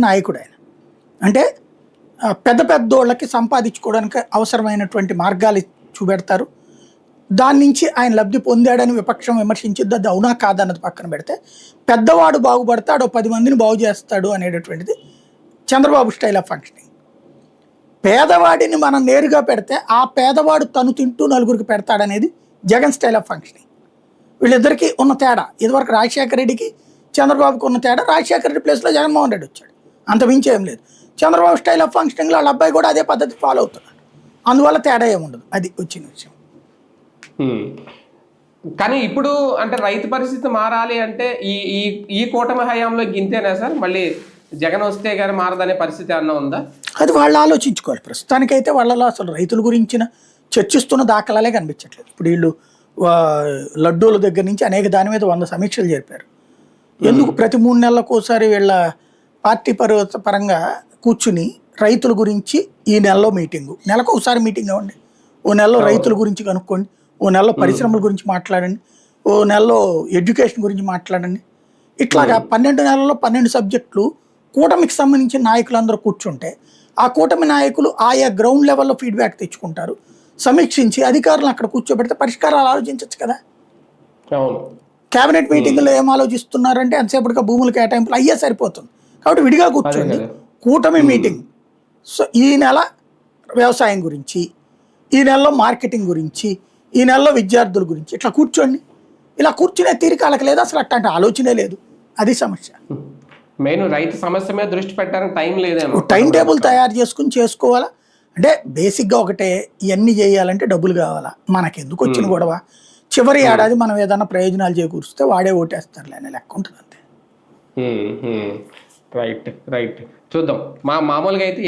నాయకుడు ఆయన. అంటే పెద్ద పెద్దోళ్ళకి సంపాదించుకోవడానికి అవసరమైనటువంటి మార్గాలు చూపెడతారు. దాని నుంచి ఆయన లబ్ధి పొందాడని విపక్షం విమర్శించింది, అది అవునా కాదన్నది పక్కన పెడితే, పెద్దవాడు బాగుపడతాడు 10 మందిని బాగు చేస్తాడు అనేటటువంటిది చంద్రబాబు స్టైల్ ఆఫ్ ఫంక్షనింగ్. పేదవాడిని మనం నేరుగా పెడితే ఆ పేదవాడు తను తింటూ నలుగురికి పెడతాడనేది జగన్ స్టైల్ ఆఫ్ ఫంక్షనింగ్. వీళ్ళిద్దరికీ ఉన్న తేడా, ఇదివరకు రాజశేఖర రెడ్డికి చంద్రబాబుకి ఉన్న తేడా, రాజశేఖర రెడ్డి ప్లేస్లో జగన్మోహన్ రెడ్డి వచ్చాడు, అంతమించి ఏం లేదు. చంద్రబాబు స్టైల్ ఆఫ్ ఫంక్షనింగ్లో వాళ్ళ అబ్బాయి కూడా అదే పద్ధతి ఫాలో అవుతున్నాడు, అందువల్ల తేడా ఏముండదు. అది వచ్చిన విషయం. కానీ ఇప్పుడు అంటే రైతు పరిస్థితి మారాలి అంటే ఈ ఈ ఈ కూటమి హయాంలో ఇంతేనా సార్? మళ్ళీ జగన్ వస్తే కానీ మారదనే పరిస్థితి ఏమన్నా ఉందా? అది వాళ్ళు ఆలోచించుకోవాలి. ప్రస్తుతానికైతే వాళ్ళలో అసలు రైతుల గురించిన చర్చిస్తున్న దాఖలాలే కనిపించట్లేదు. ఇప్పుడు వీళ్ళు లడ్డూల దగ్గర నుంచి అనేక దాని మీద 100 సమీక్షలు జరిపారు. ఎందుకు ప్రతి 3 నెలలకు ఒకసారి వీళ్ళ పార్టీ పరంగా కూర్చుని రైతుల గురించి ఈ నెలలో మీటింగు, నెలకు ఒకసారి మీటింగ్ అవ్వండి, ఓ నెలలో రైతుల గురించి కనుక్కోండి, ఓ నెలలో పరిశ్రమల గురించి మాట్లాడండి, ఓ నెలలో ఎడ్యుకేషన్ గురించి మాట్లాడండి. ఇట్లాగా 12 నెలల్లో 12 సబ్జెక్టులు కూటమికి సంబంధించిన నాయకులందరూ కూర్చుంటే ఆ కూటమి నాయకులు ఆయా గ్రౌండ్ లెవెల్లో ఫీడ్బ్యాక్ తెచ్చుకుంటారు, సమీక్షించి అధికారులను అక్కడ కూర్చోబెడితే పరిష్కారాలు ఆలోచించవచ్చు కదా. కేబినెట్ మీటింగ్లో ఏం ఆలోచిస్తున్నారంటే ఎంతసేపటిగా భూముల కేటాయింపులు అయ్యే సరిపోతుంది. కాబట్టి విడిగా కూర్చోండి, కూటమి మీటింగ్. సో ఈ నెల వ్యవసాయం గురించి, ఈ నెలలో మార్కెటింగ్ గురించి, ఈ నెలలో విద్యార్థుల గురించి ఇట్లా కూర్చోండి. ఇలా కూర్చునే తీరిక వాళ్ళకి లేదు, అసలు అట్లాంటి ఆలోచనే లేదు. అది సమస్య. మెయిన్ రైతు సమస్య మీద దృష్టి పెట్టడానికి టైం లేదేమో. టైం టేబుల్ తయారు చేసుకుని చేసుకోవాలా. అంటే బేసిక్గా ఒకటే, ఇవన్నీ చేయాలంటే డబ్బులు కావాలా. మనకెందుకు వచ్చిన గొడవ, చివరి ఏడాది మనం ఏదైనా ప్రయోజనాలు చేకూరిస్తే వాడే ఓటేస్తారులే అనే లెక్క ఉంటుంది అంతే. రైట్ రైట్ చూద్దాం. మామూలుగా అయితే